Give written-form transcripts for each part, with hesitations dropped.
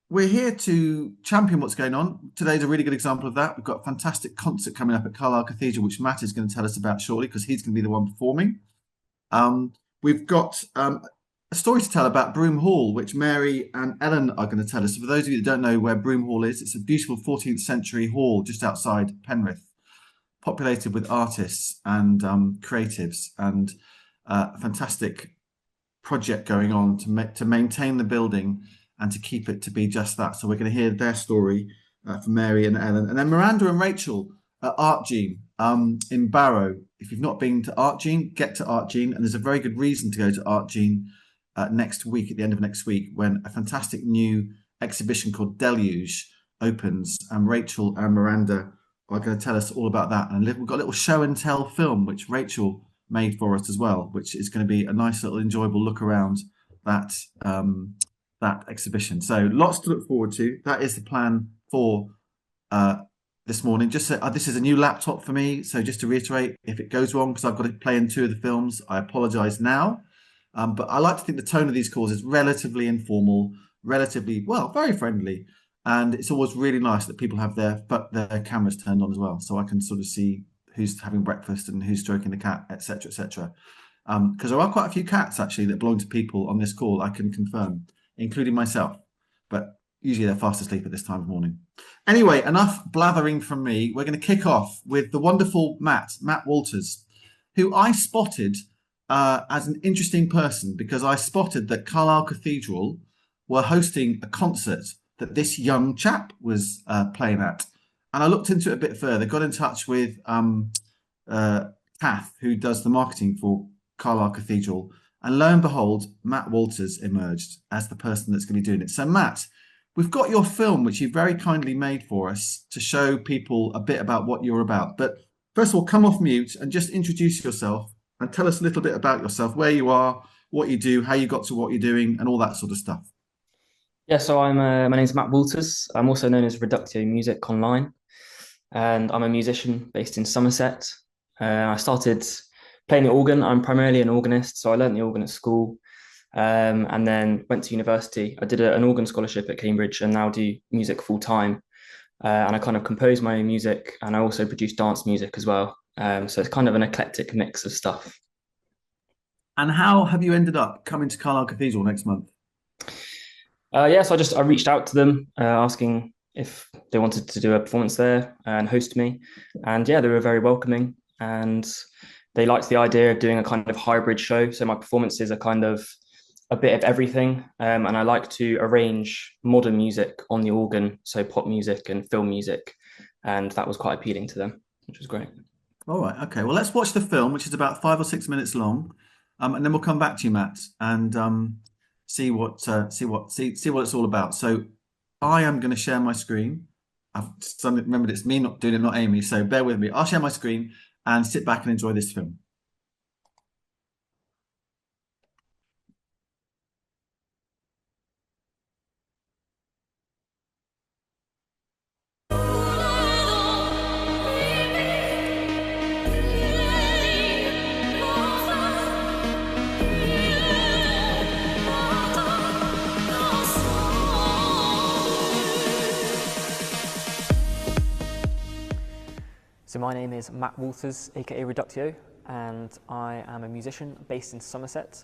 we're here to champion what's going on. Today's a really good example of that. We've got a fantastic concert coming up at Carlisle Cathedral, which Matt is going to tell us about shortly because he's going to be the one performing. We've got a story to tell about Broom Hall, which Mary and Ellen are going to tell us. So for those of you that don't know where Broom Hall is, it's a beautiful 14th century hall just outside Penrith, populated with artists and creatives, and a fantastic project going on to maintain the building and to keep it to be just that. So we're going to hear their story from Mary and Ellen. And then Miranda and Rachael at Art Gene in Barrow. If you've not been to Art Gene, get to Art Gene. And there's a very good reason to go to Art Gene next week, at the end of next week, when a fantastic new exhibition called Deluge opens. And Rachael and Miranda are going to tell us all about that. And we've got a little show and tell film, which Rachael made for us as well, which is going to be a nice little enjoyable look around that that exhibition. So lots to look forward to. That is the plan for this morning. Just this is a new laptop for me, so just to reiterate, if it goes wrong because I've got to play in two of the films, I apologize now. But I like to think the tone of these calls is relatively informal, relatively, well, very friendly, and it's always really nice that people have their cameras turned on as well, so I can sort of see who's having breakfast and who's stroking the cat, etc., etc. Because there are quite a few cats actually that belong to people on this call, I can confirm, including myself, but usually they're fast asleep at this time of morning. Anyway, enough blathering from me. We're going to kick off with the wonderful Matt Walters, who I spotted as an interesting person because I spotted that Carlisle Cathedral were hosting a concert that this young chap was playing at. And I looked into it a bit further, got in touch with Kath, who does the marketing for Carlisle Cathedral. And lo and behold, Matt Walters emerged as the person that's going to be doing it. So Matt, we've got your film, which you very kindly made for us to show people a bit about what you're about. But first of all, come off mute and just introduce yourself and tell us a little bit about yourself, where you are, what you do, how you got to what you're doing, and all that sort of stuff. Yeah, so my name's Matt Walters. I'm also known as Reductio Music online, and I'm a musician based in Somerset. I started playing the organ. I'm primarily an organist, so I learned the organ at school, and then went to university. I did an organ scholarship at Cambridge, and now do music full time. And I kind of compose my own music, and I also produce dance music as well. So it's kind of an eclectic mix of stuff. And how have you ended up coming to Carlisle Cathedral next month? Yeah, so I reached out to them asking if they wanted to do a performance there and host me, and yeah, they were very welcoming and they liked the idea of doing a kind of hybrid show. So my performances are kind of a bit of everything, and I like to arrange modern music on the organ, so pop music and film music, and that was quite appealing to them, which was great. All right, okay. Well, let's watch the film, which is about 5 or 6 minutes long, and then we'll come back to you, Matt, and see what it's all about. So, I am going to share my screen. I've suddenly remembered it's me not doing it, not Amy. So bear with me. I'll share my screen and sit back and enjoy this film. So my name is Matt Walters, aka Reductio, and I am a musician based in Somerset.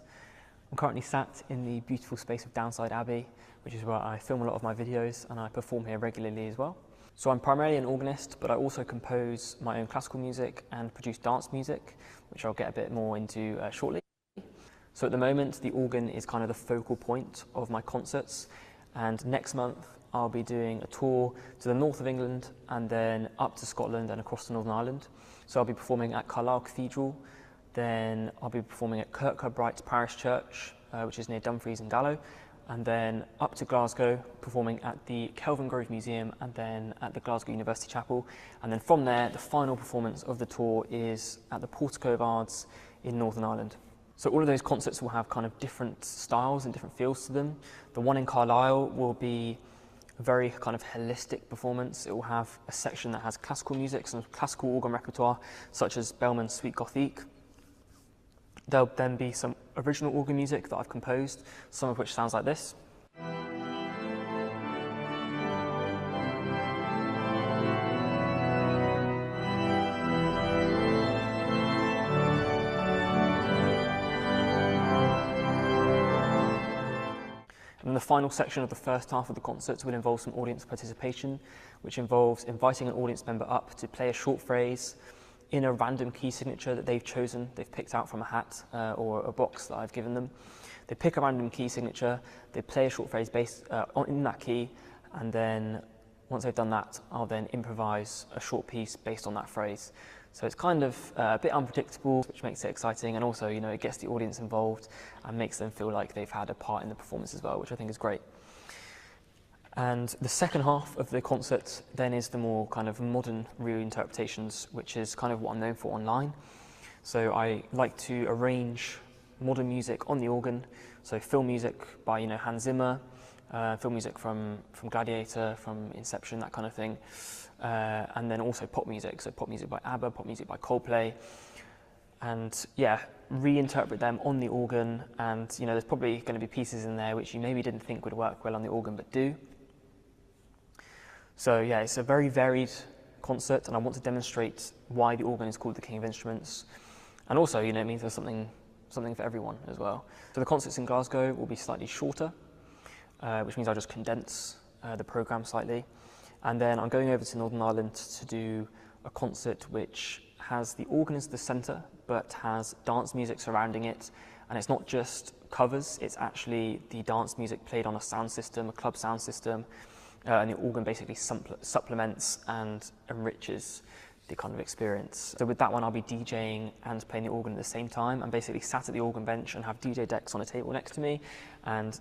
I'm currently sat in the beautiful space of Downside Abbey, which is where I film a lot of my videos and I perform here regularly as well. So I'm primarily an organist, but I also compose my own classical music and produce dance music, which I'll get a bit more into shortly. So at the moment, the organ is kind of the focal point of my concerts, and next month I'll be doing a tour to the north of England and then up to Scotland and across to Northern Ireland. So I'll be performing at Carlisle Cathedral, then I'll be performing at Kirkcudbright's Parish Church, which is near Dumfries and Gallow, and then up to Glasgow, performing at the Kelvin Grove Museum and then at the Glasgow University Chapel. And then from there, the final performance of the tour is at the Portico of Ards in Northern Ireland. So all of those concerts will have kind of different styles and different feels to them. The one in Carlisle will be a very kind of holistic performance. It will have a section that has classical music, some classical organ repertoire, such as Bellman's Suite Gothique. There'll then be some original organ music that I've composed, some of which sounds like this. then the final section of the first half of the concert will involve some audience participation, which involves inviting an audience member up to play a short phrase in a random key signature that they've chosen, they've picked out from a hat or a box that I've given them. They pick a random key signature, they play a short phrase based in that key, and then once they've done that, I'll then improvise a short piece based on that phrase. So it's kind of a bit unpredictable, which makes it exciting, and also, it gets the audience involved and makes them feel like they've had a part in the performance as well, which I think is great. And the second half of the concert then is the more kind of modern reinterpretations, which is kind of what I'm known for online. So I like to arrange modern music on the organ, so film music by Hans Zimmer, film music from Gladiator, from Inception, that kind of thing, and then also pop music, so pop music by ABBA, pop music by Coldplay, and reinterpret them on the organ. And there's probably going to be pieces in there which you maybe didn't think would work well on the organ but do. So it's a very varied concert, and I want to demonstrate why the organ is called the King of Instruments, and also it means there's something for everyone as well. So the concerts in Glasgow will be slightly shorter, which means I'll just condense the programme slightly. And then I'm going over to Northern Ireland to do a concert which has the organ as the centre, but has dance music surrounding it. And it's not just covers, it's actually the dance music played on a sound system, a club sound system, and the organ basically supplements and enriches the kind of experience. So with that one, I'll be DJing and playing the organ at the same time. I'm basically sat at the organ bench and have DJ decks on a table next to me, and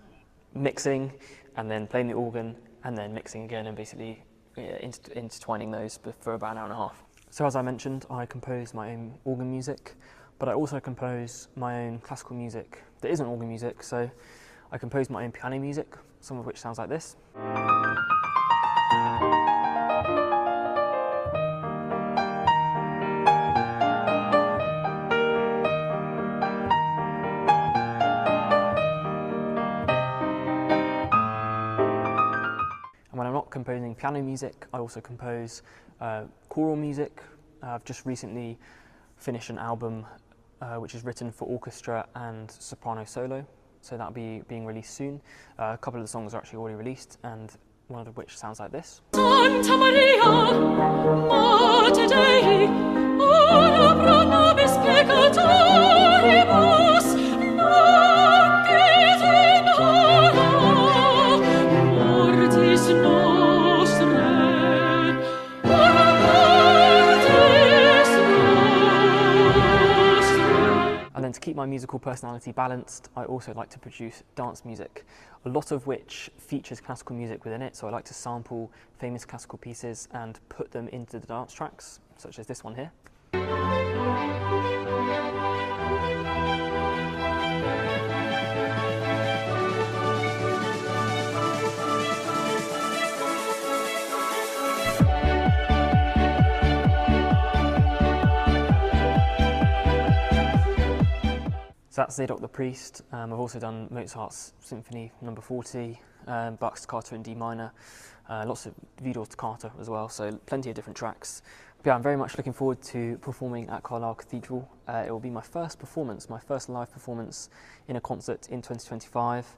mixing, and then playing the organ, and then mixing again, and basically intertwining those for about an hour and a half. So as I mentioned, I compose my own organ music, but I also compose my own classical music that isn't organ music. So I compose my own piano music, some of which sounds like this. And when I'm not composing piano music, I also compose choral music. I've just recently finished an album which is written for orchestra and soprano solo, so that'll be being released soon. A couple of the songs are actually already released, and one of which sounds like this. Santa Maria, Mater Dei, ora pro nobis peccatoribus, nunc et in hora mortis nostrae, ora mortis nostrae. And then to keep my musical personality balanced, I also like to produce dance music, a lot of which features classical music within it. So I like to sample famous classical pieces and put them into the dance tracks, such as this one here. So that's Zadok the Priest. I've also done Mozart's Symphony No. 40, Bach's Toccata in D minor, lots of Widor's Toccata as well, so plenty of different tracks. But yeah, I'm very much looking forward to performing at Carlisle Cathedral. It will be my first performance, my first live performance in a concert in 2025.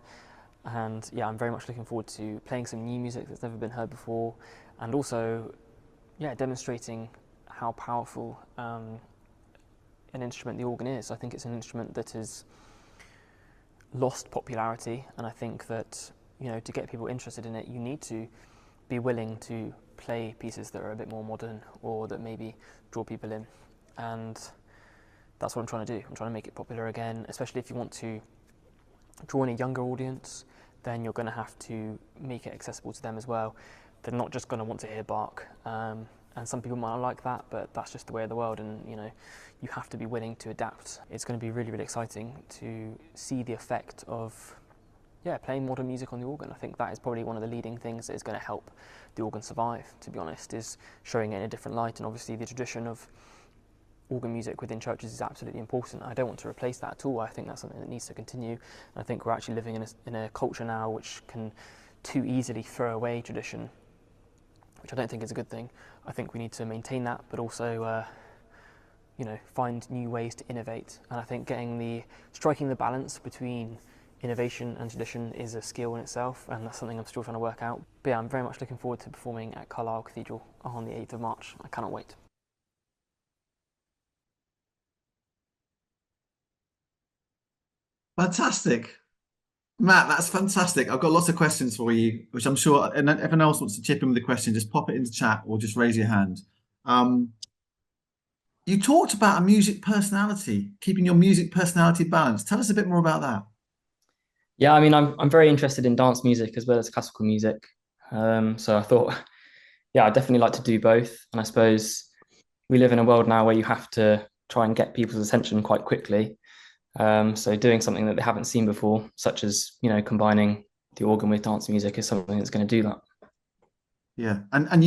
And yeah, I'm very much looking forward to playing some new music that's never been heard before, and also, demonstrating how powerful an instrument the organ is. I think it's an instrument that has lost popularity, and I think that to get people interested in it, you need to be willing to play pieces that are a bit more modern, or that maybe draw people in, and that's what I'm trying to do. I'm trying to make it popular again, especially if you want to draw in a younger audience. Then you're going to have to make it accessible to them as well. They're not just going to want to hear Bach. And some people might not like that, but that's just the way of the world, and you have to be willing to adapt. It's going to be really, really exciting to see the effect of playing modern music on the organ. I think that is probably one of the leading things that is going to help the organ survive, to be honest, is showing it in a different light. And obviously the tradition of organ music within churches is absolutely important. I don't want to replace that at all. I think that's something that needs to continue. And I think we're actually living in a culture now which can too easily throw away tradition, which I don't think is a good thing. I think we need to maintain that, but also, find new ways to innovate. And I think striking the balance between innovation and tradition is a skill in itself, and that's something I'm still trying to work out. But yeah, I'm very much looking forward to performing at Carlisle Cathedral on the 8th of March. I cannot wait. Fantastic. Matt, that's fantastic. I've got lots of questions for you, which I'm sure, and if anyone else wants to chip in with a question, just pop it into chat or just raise your hand. You talked about a music personality, keeping your music personality balanced. Tell us a bit more about that. Yeah, I mean, I'm very interested in dance music as well as classical music. So I thought, yeah, I'd definitely like to do both. And I suppose we live in a world now where you have to try and get people's attention quite quickly. So doing something that they haven't seen before, such as, combining the organ with dance music, is something that's going to do that. Yeah. And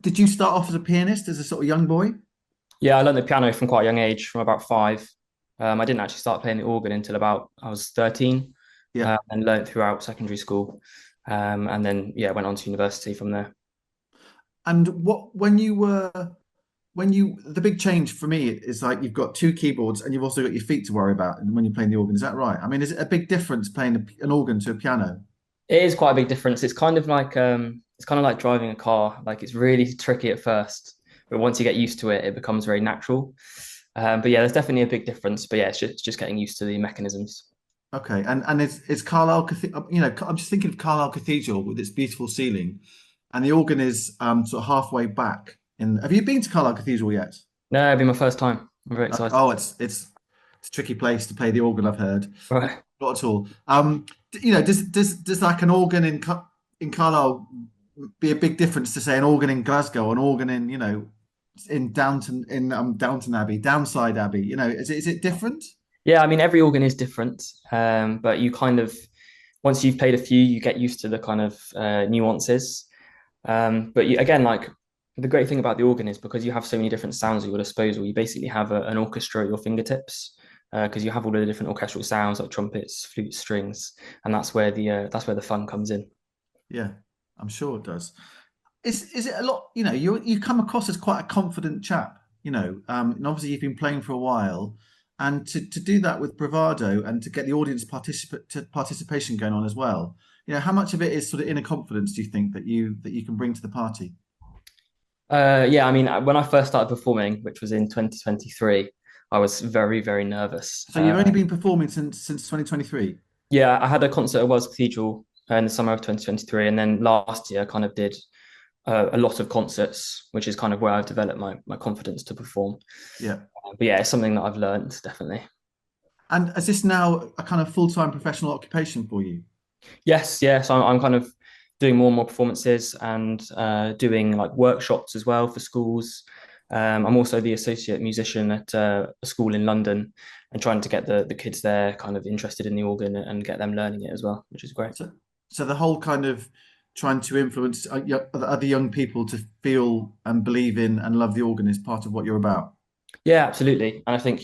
did you start off as a pianist as a sort of young boy? Yeah, I learned the piano from quite a young age, from about 5. I didn't actually start playing the organ until about I was 13, Yeah. and learned throughout secondary school. And then, yeah, went on to university from there. And the big change for me is like you've got 2 keyboards and you've also got your feet to worry about when you're playing the organ. Is that right? I mean, is it a big difference playing an organ to a piano? It is quite a big difference. It's kind of like driving a car. Like, it's really tricky at first, but once you get used to it, it becomes very natural. But yeah, there's definitely a big difference. But yeah, it's just getting used to the mechanisms. Okay, and it's Carlisle Cathedral. I'm just thinking of Carlisle Cathedral with its beautiful ceiling, and the organ is sort of halfway back. Have you been to Carlisle Cathedral yet? No, it'll be my first time. I'm very excited. Oh, it's a tricky place to play the organ, I've heard. Right. Not at all. Does like an organ in Carlisle be a big difference to say an organ in Glasgow, an organ in Downton Abbey, Downside Abbey? Is it different? Yeah, I mean, every organ is different, but you kind of, once you've played a few, you get used to the kind of nuances. But again, like, the great thing about the organ is because you have so many different sounds at your disposal, you basically have an orchestra at your fingertips, because you have all of the different orchestral sounds like trumpets, flutes, strings, and that's where the fun comes in. Yeah, I'm sure it does. Is it a lot? You come across as quite a confident chap. And obviously you've been playing for a while, and to do that with bravado and to get the audience participation going on as well. How much of it is sort of inner confidence do you think that you can bring to the party? Yeah, I mean, when I first started performing, which was in 2023, I was very, very nervous. So you've only been performing since 2023? Yeah, I had a concert at Wells Cathedral in the summer of 2023, and then last year I kind of did a lot of concerts, which is kind of where I've developed my confidence to perform. Yeah. But yeah, it's something that I've learned, definitely. And is this now a kind of full-time professional occupation for you? Yes, yeah. So I'm kind of doing more and more performances and doing like workshops as well for schools. I'm also the associate musician at a school in London and trying to get the kids there kind of interested in the organ and get them learning it as well, which is great. So the whole kind of trying to influence other young people to feel and believe in and love the organ is part of what you're about. Yeah, absolutely. And I think,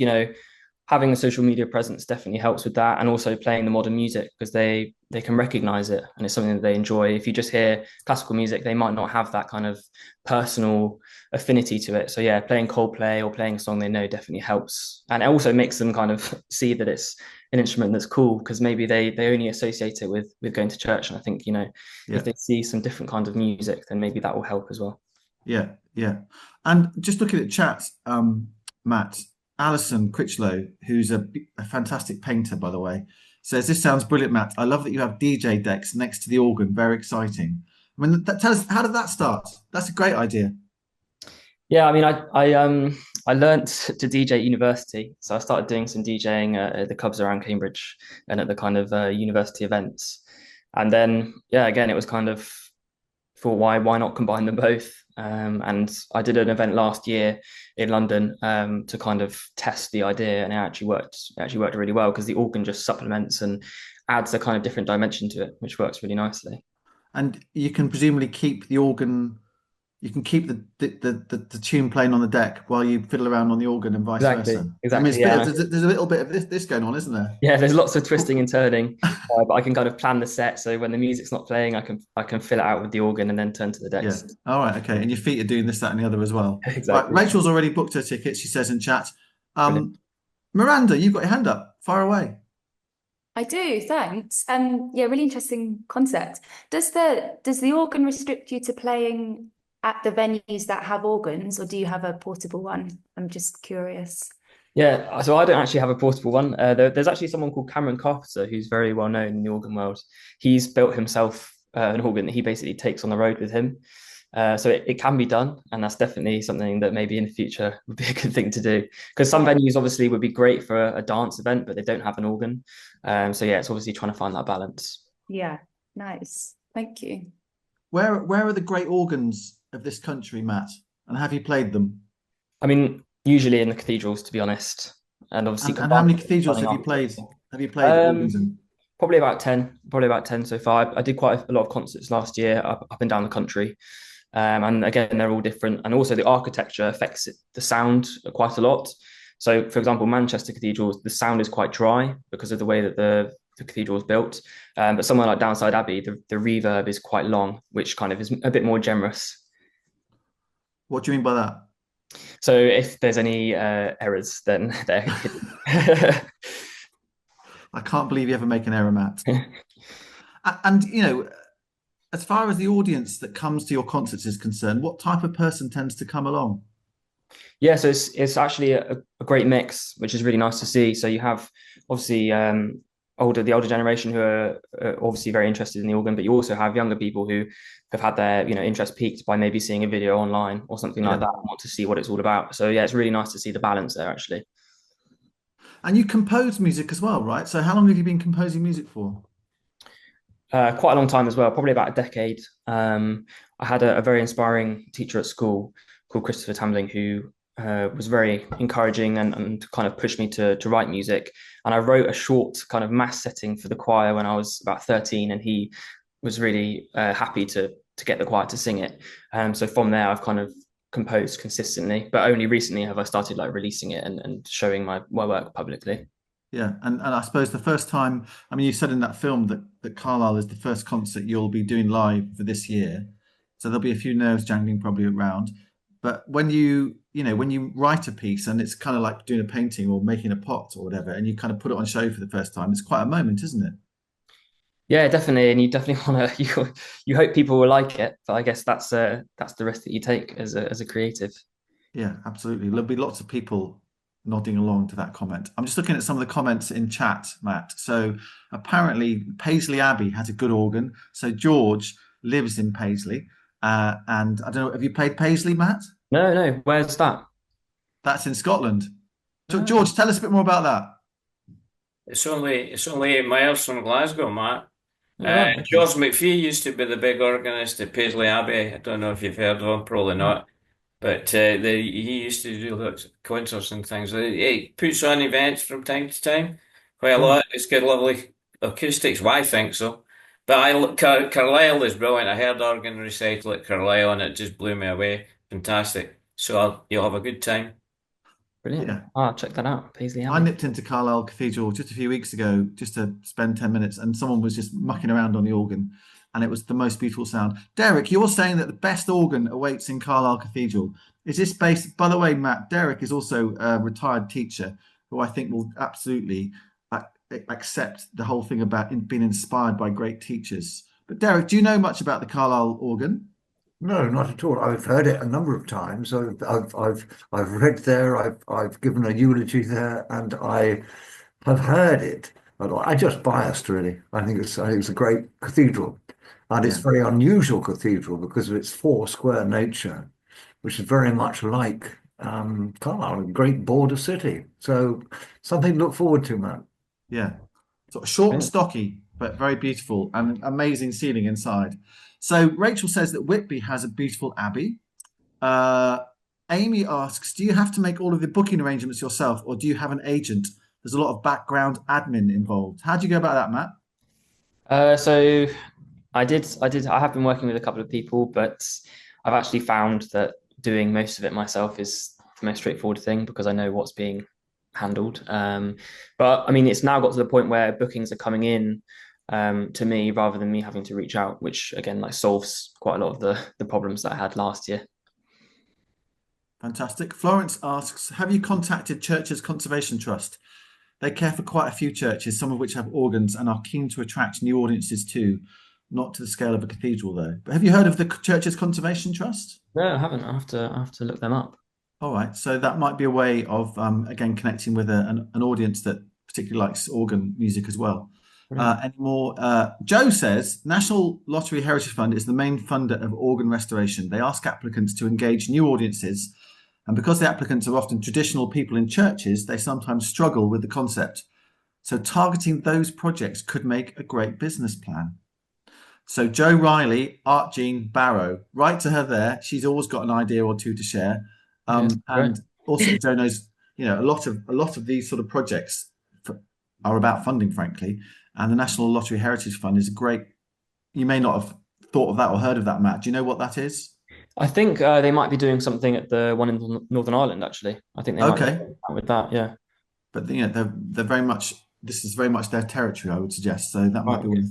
having a social media presence definitely helps with that, and also playing the modern music because they can recognize it and it's something that they enjoy. If you just hear classical music, they might not have that kind of personal affinity to it. So yeah, playing Coldplay or playing a song they know definitely helps, and it also makes them kind of see that it's an instrument that's cool, because maybe they only associate it with going to church. And I think if they see some different kind of music, then maybe that will help as well. Yeah. And just looking at chat, Matt, Alison Critchlow, who's a fantastic painter, by the way, says, "This sounds brilliant, Matt. I love that you have DJ decks next to the organ. Very exciting." I mean, tell us, how did that start? That's a great idea. Yeah, I mean, I learned to DJ at university, so I started doing some DJing at the clubs around Cambridge and at the kind of university events, and then yeah, again, it was kind of thought, why not combine them both? And I did an event last year in London to kind of test the idea, and it actually worked really well, because the organ just supplements and adds a kind of different dimension to it, which works really nicely. And you can presumably keep the organ, you can keep the tune playing on the deck while you fiddle around on the organ and vice versa. Exactly. I mean, there's a little bit of this going on, isn't there? Yeah, there's lots of twisting and turning, but I can kind of plan the set, so when the music's not playing, I can fill it out with the organ and then turn to the decks. Yeah. All right. Okay. And your feet are doing this, that, and the other as well. Exactly. Right. Rachel's already booked her ticket, she says in chat. Miranda, you've got your hand up. Fire away. I do, thanks. Yeah, really interesting concept. Does the organ restrict you to playing at the venues that have organs, or do you have a portable one? I'm just curious. Yeah, so I don't actually have a portable one. There's actually someone called Cameron Carpenter who's very well known in the organ world. He's built himself an organ that he basically takes on the road with him. So it can be done, and that's definitely something that maybe in the future would be a good thing to do. Because some Yeah. venues obviously would be great for a dance event, but they don't have an organ. So yeah, it's obviously trying to find that balance. Yeah, nice. Thank you. Where are the great organs of this country, Matt? And have you played them? I mean, usually in the cathedrals, to be honest, and obviously And how combined many with cathedrals running have you after. played? Have you played organs Um, in? probably about 10 so far. I did quite a lot of concerts last year up and down the country. And again, they're all different. And also the architecture affects the sound quite a lot. So for example, Manchester Cathedral, the sound is quite dry because of the way that the cathedral is built. But somewhere like Downside Abbey, the reverb is quite long, which kind of is a bit more generous. What do you mean by that? So if there's any errors, then they're hidden. I can't believe you ever make an error, Matt. And as far as the audience that comes to your concerts is concerned, what type of person tends to come along? Yeah, so it's actually a great mix, which is really nice to see. So you have obviously the older generation who are obviously very interested in the organ, but you also have younger people who have had their interest piqued by maybe seeing a video online or something like that and want to see what it's all about. So yeah, it's really nice to see the balance there actually. And you compose music as well, right? So how long have you been composing music for? Quite a long time as well, probably about a decade. I had a very inspiring teacher at school called Christopher Tambling who was very encouraging and kind of pushed me to write music. And I wrote a short kind of mass setting for the choir when I was about 13, and he was really happy to get the choir to sing it. So from there, I've kind of composed consistently, but only recently have I started like releasing it and showing my work publicly. Yeah, and I suppose the first time, I mean, you said in that film that Carlisle is the first concert you'll be doing live for this year. So there'll be a few nerves jangling probably around. But when when you write a piece and it's kind of like doing a painting or making a pot or whatever, and you kind of put it on show for the first time, it's quite a moment, isn't it? Yeah, definitely, and you definitely want to you hope people will like it, but I guess that's the risk that you take as a creative. Yeah, absolutely. There'll be lots of people nodding along to that comment. I'm just looking at some of the comments in chat, Matt. So apparently Paisley Abbey has a good organ. So George lives in Paisley. And I don't know, have you played Paisley, Matt? No, no, where's that? That's in Scotland. Oh, George, tell us a bit more about that. It's only 8 miles from Glasgow, Matt. all right. Okay. George McPhee used to be the big organist at Paisley Abbey. I don't know if you've heard of him, probably not. But he used to do lots of concerts and things. He puts on events from time to time, quite a Cool. lot. It's got lovely acoustics. Well, I think so. But Carlisle is brilliant. I heard organ recital at Carlisle and it just blew me away. Fantastic. So you'll have a good time. Brilliant. Yeah. Ah, check that out. Paisley I Abbey. nipped into Carlisle Cathedral just a few weeks ago just to spend 10 minutes, and someone was just mucking around on the organ, and it was the most beautiful sound. Derek, you're saying that the best organ awaits in Carlisle Cathedral. Is this based, by the way, Matt, Derek is also a retired teacher who I think will absolutely accept the whole thing about being inspired by great teachers. But Derek, do you know much about the Carlisle organ? No, not at all. I've heard it a number of times. I've read there. I've given a eulogy there, and I have heard it. But I just biased really. I think it's a great cathedral, and it's Yeah. a very unusual cathedral because of its four square nature, which is very much like Carlisle, a great border city. So something to look forward to, man. Yeah. Sort of short and Brilliant. stocky, but very beautiful and amazing ceiling inside. So Rachel says that Whitby has a beautiful abbey. Uh, Amy asks, do you have to make all of the booking arrangements yourself, or do you have an agent? There's a lot of background admin involved. How do you go about that, Matt? So I have been working with a couple of people, but I've actually found that doing most of it myself is the most straightforward thing because I know what's being handled. But I mean, it's now got to the point where bookings are coming in to me rather than me having to reach out, which again, like solves quite a lot of the problems that I had last year. Fantastic. Florence asks, have you contacted Churches Conservation Trust? They care for quite a few churches, some of which have organs and are keen to attract new audiences too. Not to the scale of a cathedral, though. But have you heard of the Churches Conservation Trust? No, I haven't. I have to look them up. All right, so that might be a way of again connecting with an audience that particularly likes organ music as well. Any more? Joe says National Lottery Heritage Fund is the main funder of organ restoration. They ask applicants to engage new audiences, and because the applicants are often traditional people in churches, they sometimes struggle with the concept. So targeting those projects could make a great business plan. So Joe Riley, Art Jean Barrow, write to her there. She's always got an idea or two to share. And also Joe knows, a lot of these sort of projects are about funding, frankly. And the National Lottery Heritage Fund is a great. You may not have thought of that or heard of that, Matt. Do you know what that is? I think they might be doing something at the one in Northern Ireland, actually. I think they might be with that, yeah. But they're very much. This is very much their territory, I would suggest. So that might be worth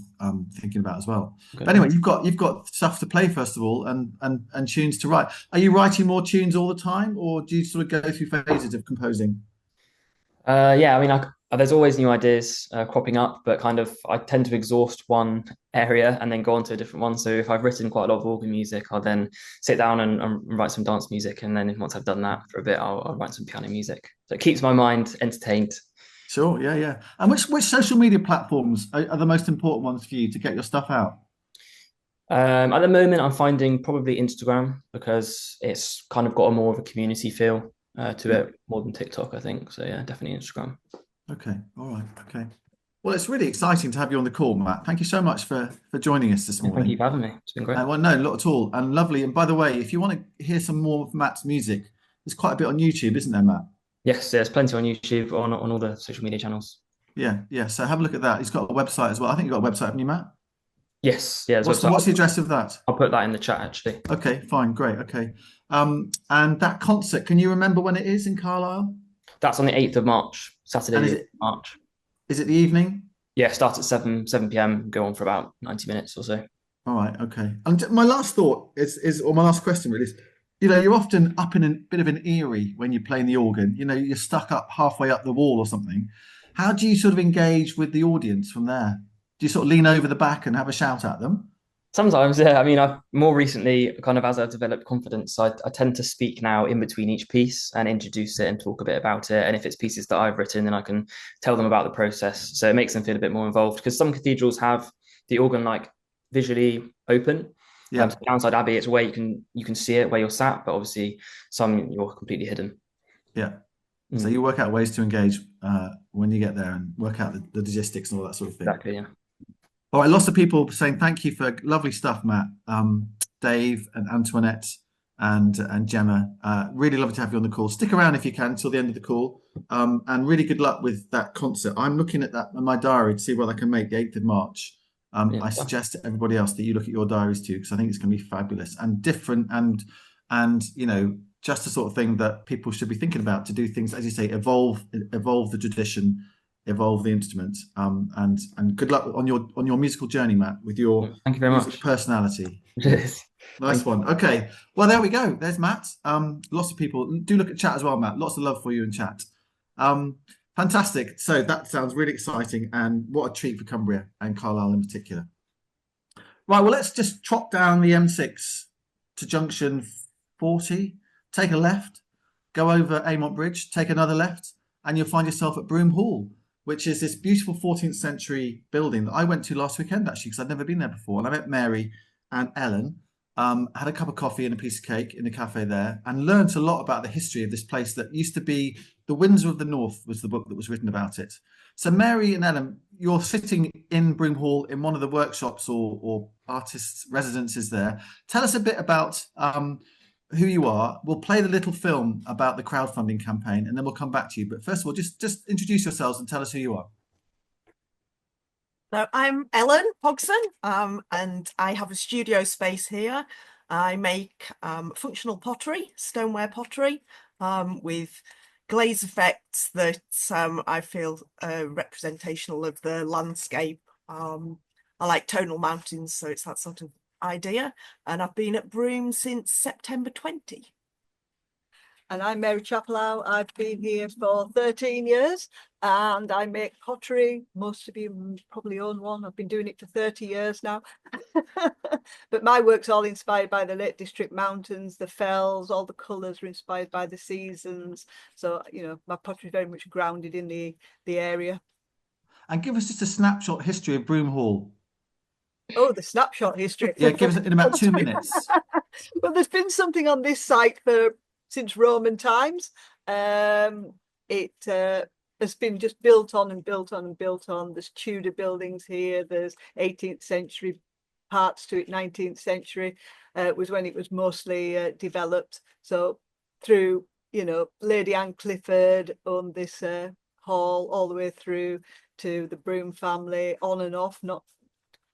thinking about as well. Okay. But anyway, you've got stuff to play first of all, and tunes to write. Are you writing more tunes all the time, or do you sort of go through phases of composing? Yeah, I mean, there's always new ideas cropping up, but kind of I tend to exhaust one area and then go on to a different one. So if I've written quite a lot of organ music, I'll then sit down and write some dance music, and then once I've done that for a bit, I'll write some piano music. So it keeps my mind entertained. Sure, yeah. And which social media platforms are the most important ones for you to get your stuff out? At the moment, I'm finding probably Instagram because it's kind of got a more of a community feel to it, more than TikTok, I think. So yeah, definitely Instagram. Okay, all right, okay. Well, it's really exciting to have you on the call, Matt. Thank you so much for joining us this morning. Thank you for having me. It's been great. Well, no, not at all. And lovely. And by the way, if you want to hear some more of Matt's music, there's quite a bit on YouTube, isn't there, Matt? Yes, there's plenty on YouTube, on all the social media channels. Yeah. So have a look at that. He's got a website as well. I think you've got a website, haven't you, Matt? Yes, yeah. What's the address of that? I'll put that in the chat, actually. Okay, fine, great, okay. And that concert, can you remember when it is in Carlisle? That's on the 8th of March, Saturday, 8th of March. Is it the evening? Yeah, starts at 7 p.m, go on for about 90 minutes or so. All right, okay. And my last thought or my last question really is, you're often up in a bit of an eyrie when you're playing the organ. You're stuck up halfway up the wall or something. How do you sort of engage with the audience from there? Do you sort of lean over the back and have a shout at them? Sometimes, yeah. I mean, I've more recently, kind of as I've developed confidence, I tend to speak now in between each piece and introduce it and talk a bit about it. And if it's pieces that I've written, then I can tell them about the process. So it makes them feel a bit more involved, because some cathedrals have the organ like visually open. Yeah. So downside Abbey, it's where you can see it where you're sat, but obviously some you're completely hidden. Yeah. So you work out ways to engage when you get there and work out the logistics and all that sort of thing. Exactly, yeah. All right, lots of people saying thank you for lovely stuff, Matt. Dave and Antoinette and Gemma. Really lovely to have you on the call. Stick around if you can till the end of the call. And really good luck with that concert. I'm looking at that in my diary to see what I can make the 8th of March. I suggest to everybody else that you look at your diaries too, because I think it's going to be fabulous and different and just the sort of thing that people should be thinking about to do things, as you say, evolve the tradition, evolve the instrument. And good luck on your musical journey, Matt, with your thank you very much personality. Cheers. Nice one. Okay. Well, there we go. There's Matt. Lots of people do look at chat as well, Matt. Lots of love for you in chat. Fantastic. So that sounds really exciting, and what a treat for Cumbria and Carlisle in particular. Right, well, let's just trot down the M6 to junction 40, take a left, go over Amont Bridge, take another left, and you'll find yourself at Brougham Hall, which is this beautiful 14th century building that I went to last weekend, actually, because I'd never been there before. And I met Mary and Ellen, had a cup of coffee and a piece of cake in the cafe there, and learnt a lot about the history of this place that used to be The Windsor of the North, was the book that was written about it. So Mary and Ellen, you're sitting in Brougham Hall in one of the workshops or artists' residences there. Tell us a bit about who you are. We'll play the little film about the crowdfunding campaign, and then we'll come back to you. But first of all, just introduce yourselves and tell us who you are. So I'm Ellen Pogson, and I have a studio space here. I make functional pottery, stoneware pottery, with glaze effects that I feel are representational of the landscape. I like tonal mountains, so it's that sort of idea. And I've been at Broome since September 20. And I'm Mary Chappell. I've been here for 13 years and I make pottery. Most of you probably own one. I've been doing it for 30 years now. But my work's all inspired by the Lake District Mountains, the fells, all the colours are inspired by the seasons. So, you know, my pottery is very much grounded in the area. And give us just a snapshot history of Broom Hall. Oh, the snapshot history. Yeah, give us in about 2 minutes. Well, there's been something on this site since Roman times. It has been just built on and built on and built on. There's Tudor buildings here. There's 18th century parts to it. 19th century was when it was mostly developed. So through, you know, Lady Anne Clifford owned this hall all the way through to the Broom family, on and off, not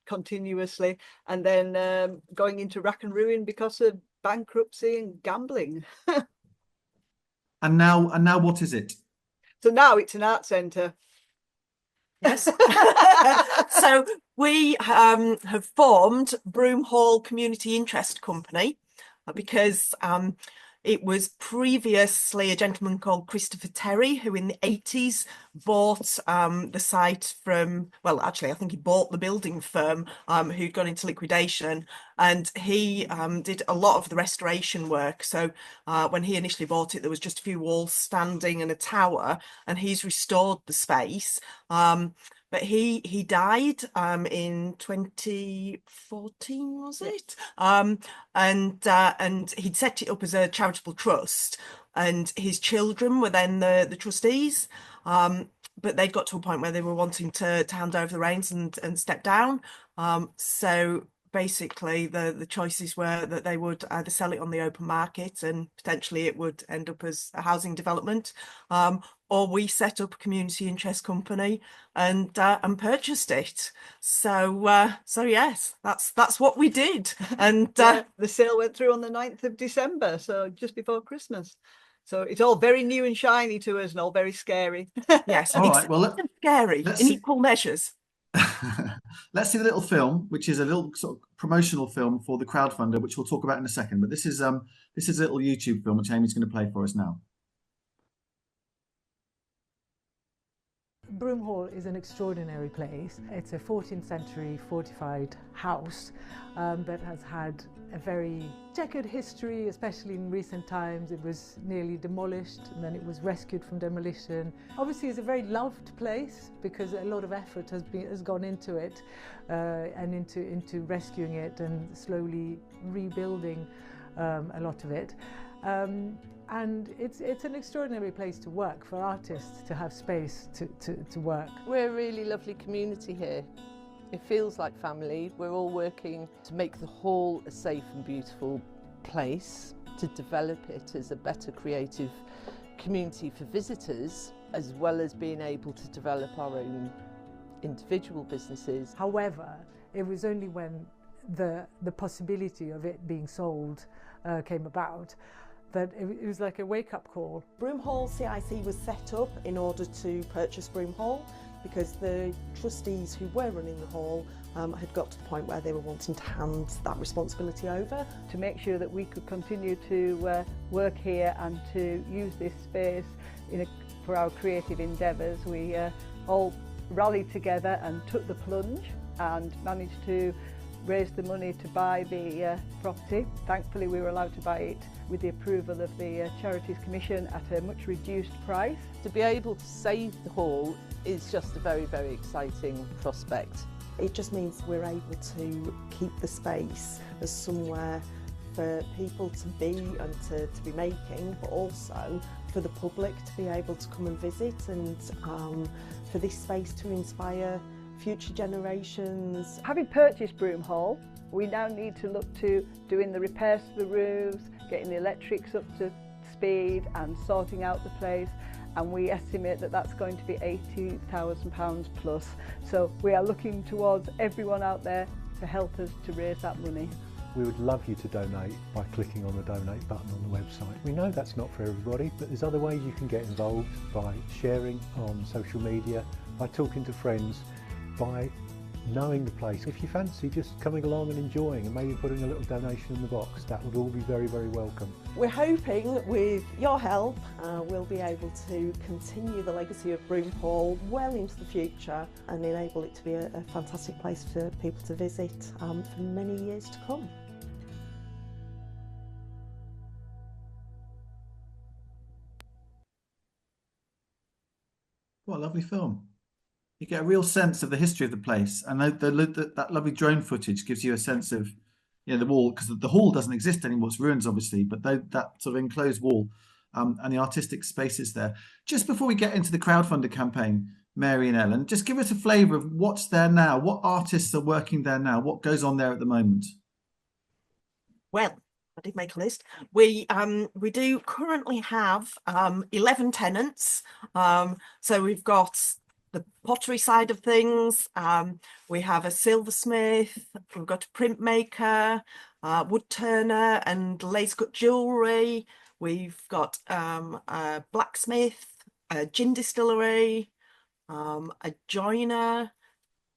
continuously, and then going into rack and ruin because of bankruptcy and gambling. And now what is it? So now it's an art centre. Yes. So we have formed Broom Hall Community Interest Company because it was previously a gentleman called Christopher Terry who in the 80s bought the site from, well, actually, I think he bought the building firm who'd gone into liquidation, and he did a lot of the restoration work. So when he initially bought it, there was just a few walls standing and a tower, and he's restored the space. But he died in 2014, was it? And he'd set it up as a charitable trust, and his children were then the trustees. But they'd got to a point where they were wanting to hand over the reins and step down. So basically the choices were that they would either sell it on the open market and potentially it would end up as a housing development, or we set up a community interest company and purchased it. So yes, that's what we did. And the sale went through on the 9th of December, so just before Christmas. So it's all very new and shiny to us and all very scary. Yes, All it's right, well, scary in equal measures. Let's see the little film, which is a little sort of promotional film for the crowdfunder, which we'll talk about in a second. But this is a little YouTube film which Amy's going to play for us now. Broom Hall is an extraordinary place. It's a 14th century fortified house that has had a very checkered history, especially in recent times. It was nearly demolished and then it was rescued from demolition. Obviously it's a very loved place because a lot of effort has gone into it and into rescuing it and slowly rebuilding a lot of it. And it's an extraordinary place to work for artists, to have space to work. We're a really lovely community here. It feels like family. We're all working to make the hall a safe and beautiful place, to develop it as a better creative community for visitors, as well as being able to develop our own individual businesses. However, it was only when the possibility of it being sold came about that it was like a wake-up call. Broom Hall CIC was set up in order to purchase Broom Hall because the trustees who were running the hall had got to the point where they were wanting to hand that responsibility over. To make sure that we could continue to work here and to use this space for our creative endeavours, we all rallied together and took the plunge and managed to raise the money to buy the property. Thankfully we were allowed to buy it with the approval of the Charities Commission at a much reduced price. To be able to save the hall is just a very, very exciting prospect. It just means we're able to keep the space as somewhere for people to be and to be making, but also for the public to be able to come and visit, and for this space to inspire future generations. Having purchased Broom Hall, we now need to look to doing the repairs to the roofs, getting the electrics up to speed and sorting out the place, and we estimate that that's going to be £80,000 plus. So we are looking towards everyone out there to help us to raise that money. We would love you to donate by clicking on the donate button on the website. We know that's not for everybody, but there's other ways you can get involved: by sharing on social media, by talking to friends, by knowing the place. If you fancy just coming along and enjoying and maybe putting a little donation in the box, that would all be very, very welcome. We're hoping with your help we'll be able to continue the legacy of Brougham Hall well into the future and enable it to be a fantastic place for people to visit for many years to come. What a lovely film. You get a real sense of the history of the place, and that lovely drone footage gives you a sense of, the wall, because the hall doesn't exist anymore. It's ruins, obviously, but that sort of enclosed wall and the artistic spaces there. Just before we get into the crowdfunder campaign, Mary and Ellen, just give us a flavour of what's there now. What artists are working there now? What goes on there at the moment? Well, I did make a list. We do currently have 11 tenants. So we've got the pottery side of things. We have a silversmith. We've got a printmaker, wood turner, and lace cut jewellery. We've got a blacksmith, a gin distillery, a joiner,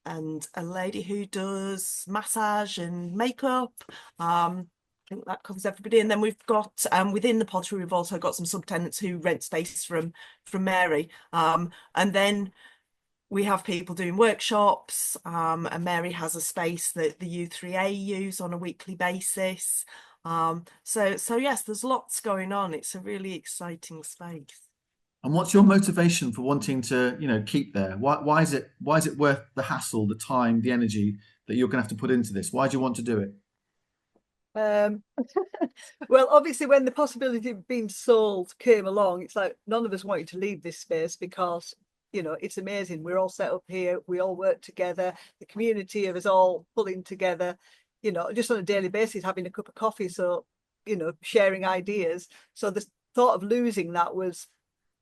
and a lady who does massage and makeup. I think that covers everybody. And then we've got within the pottery, we've also got some subtenants who rent space from Mary. And then we have people doing workshops, and Mary has a space that the U3A use on a weekly basis. So yes, there's lots going on. It's a really exciting space. And what's your motivation for wanting to, keep there? Why is it worth the hassle, the time, the energy that you're going to have to put into this? Why do you want to do it? Well, obviously, when the possibility of being sold came along, it's like none of us wanted to leave this space because, it's amazing. We're all set up here. We all work together. The community of us all pulling together, just on a daily basis, having a cup of coffee. So, sharing ideas. So the thought of losing that was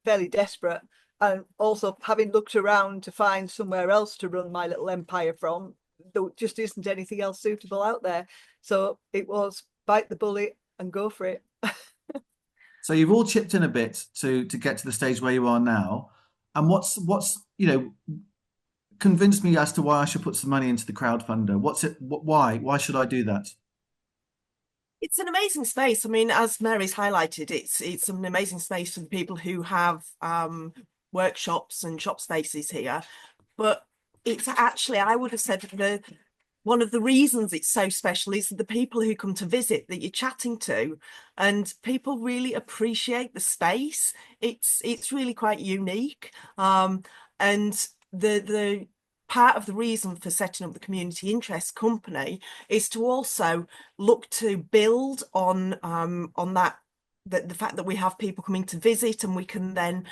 fairly desperate. And also having looked around to find somewhere else to run my little empire from, there just isn't anything else suitable out there. So it was bite the bullet and go for it. So you've all chipped in a bit to get to the stage where you are now. And what's convinced me as to why I should put some money into the crowdfunder? Why should I do that? It's an amazing space. I mean, as Mary's highlighted, it's an amazing space for the people who have workshops and shop spaces here. But it's actually, I would have said that one of the reasons it's so special is the people who come to visit that you're chatting to, and people really appreciate the space. It's really quite unique. And the part of the reason for setting up the community interest company is to also look to build on that, the fact that we have people coming to visit and we can then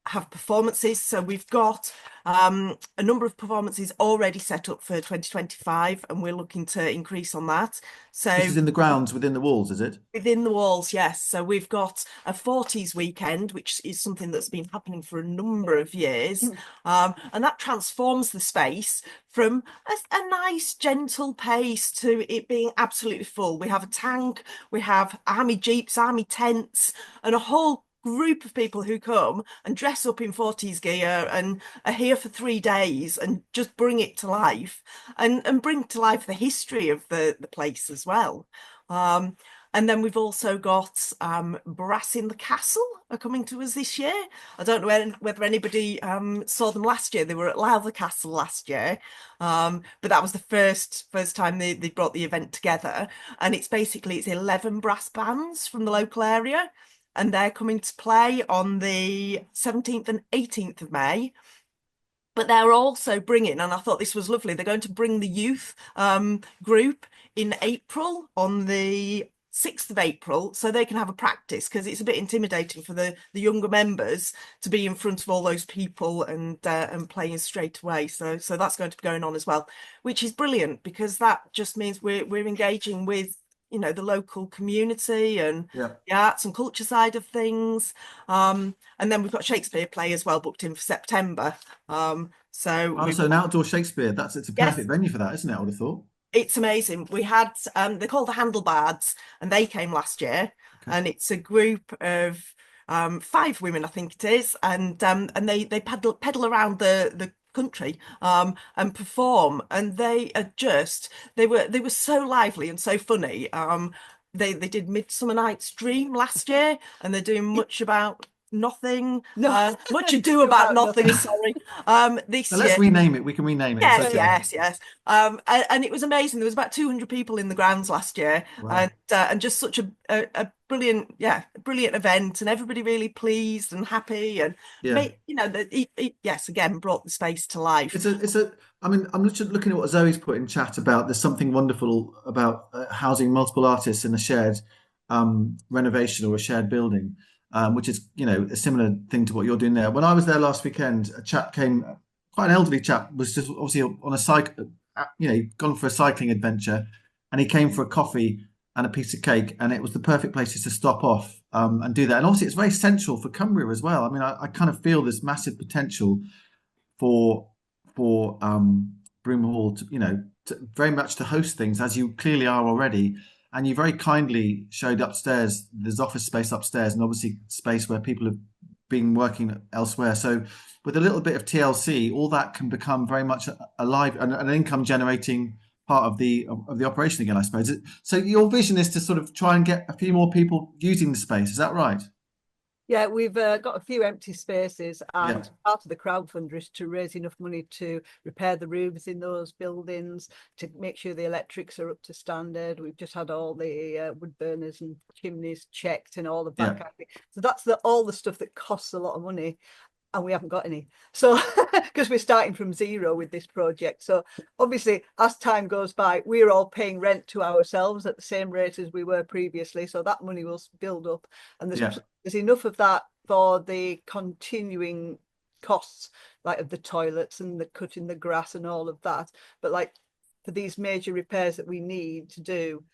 have performances. So we've got a number of performances already set up for 2025, and we're looking to increase on that. So this is in the grounds within the walls, is it? Within the walls, yes. So we've got a 40s weekend, which is something that's been happening for a number of years. And that transforms the space from a nice, gentle pace to it being absolutely full. We have a tank, we have army jeeps, army tents, and a whole group of people who come and dress up in 40s gear and are here for 3 days and just bring it to life and bring to life the history of the place as well. And then we've also got Brass in the Castle are coming to us this year. I don't know whether anybody saw them last year. They were at Lowther Castle last year, but that was the first time they brought the event together. And it's 11 brass bands from the local area, and they're coming to play on the 17th and 18th of May. But they're also bringing, and I thought this was lovely, they're going to bring the youth group in April, on the 6th of April, so they can have a practice, because it's a bit intimidating for the younger members to be in front of all those people and playing straight away. So that's going to be going on as well, which is brilliant, because that just means we're engaging with the local community and the arts and culture side of things. And then we've got Shakespeare play as well booked in for September. So an outdoor Shakespeare, it's a perfect venue for that, isn't it? I would have thought. It's amazing. We had they're called the Handlebards, and they came last year. Okay. And it's a group of 5 women, I think it is, and they pedal around the country and perform, and they were so lively and so funny. They did Midsummer Night's Dream last year, and they're doing Much About Nothing. Much Ado About Nothing. Sorry. This So let's year. rename it. We can rename it. Yes, okay. yes. And it was amazing. There was about 200 people in the grounds last year, Wow. and just such a brilliant, brilliant event, and everybody really pleased and happy, and yes, again, brought the space to life. I mean, I'm just looking at what Zoe's put in chat about there's something wonderful about housing multiple artists in a shared renovation or a shared building, which is, a similar thing to what you're doing there. When I was there last weekend, a chap came, quite an elderly chap, was just obviously on a cycle, gone for a cycling adventure, and he came for a coffee and a piece of cake, and it was the perfect places to stop off and do that. And obviously, it's very central for Cumbria as well. I mean, I kind of feel there's massive potential for Broom Hall to, very much to host things, as you clearly are already. And you very kindly showed upstairs, there's office space upstairs, and obviously space where people have been working elsewhere. So with a little bit of TLC, all that can become very much alive and an income generating part of the operation again, I suppose. So your vision is to sort of try and get a few more people using the space. Is that right? Yeah, we've got a few empty spaces, and part of the crowdfunder is to raise enough money to repair the roofs in those buildings, to make sure the electrics are up to standard. We've just had all the wood burners and chimneys checked and all of that kind of thing. So that's all the stuff that costs a lot of money, and we haven't got any. So because we're starting from zero with this project. So obviously, as time goes by, we're all paying rent to ourselves at the same rate as we were previously. So that money will build up, and there's enough of that for the continuing costs, like of the toilets and the cutting the grass and all of that. But like for these major repairs that we need to do,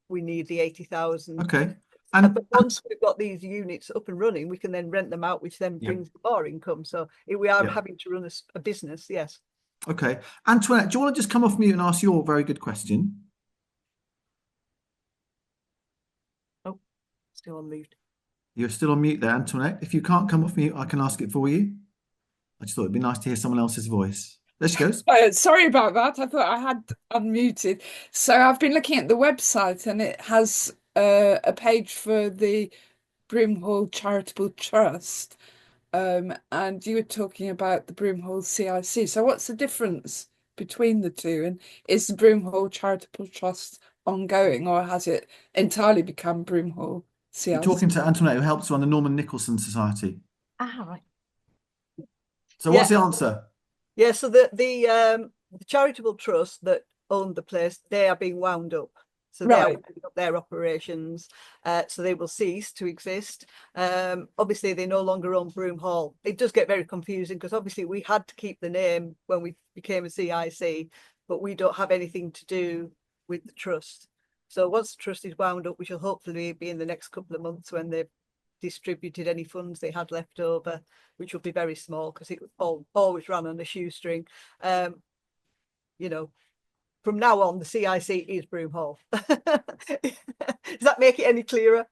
we need the 80,000. Okay. But once we've got these units up and running, we can then rent them out, which then brings more income. So we are having to run a business, yes. Okay. Antoinette, do you want to just come off mute and ask your very good question? Oh, still on mute. You're still on mute there, Antoinette. If you can't come off mute, I can ask it for you. I just thought it'd be nice to hear someone else's voice. There she goes. Sorry about that. I thought I had unmuted. So I've been looking at the website, and it has a page for the Broom Hall Charitable Trust, and you were talking about the Broom Hall CIC. So what's the difference between the two? And is the Broom Hall Charitable Trust ongoing, or has it entirely become Broom Hall CIC? You're talking to Antoinette, who helps run the Norman Nicholson Society. Right. So what's the answer? Yeah, so the charitable trust that owned the place, they are being wound up. So they are winding up their operations, so they will cease to exist. Obviously, they no longer own Broom Hall. It does get very confusing because obviously we had to keep the name when we became a CIC, but we don't have anything to do with the trust. So once the trust is wound up, which will hopefully be in the next couple of months when they've distributed any funds they had left over, which will be very small because it always ran on a shoestring. From now on, the CIC is Broom Hall. Does that make it any clearer?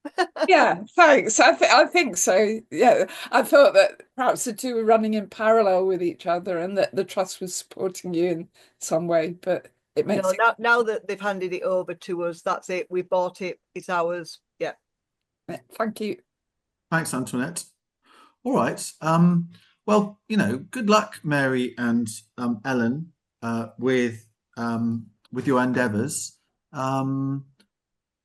Yeah, thanks. I think so. Yeah, I thought that perhaps the two were running in parallel with each other, and that the trust was supporting you in some way. But it makes now that they've handed it over to us, that's it. We bought it. It's ours. Yeah. Thank you. Thanks, Antoinette. All right. Well, good luck, Mary and Ellen, with your endeavours, and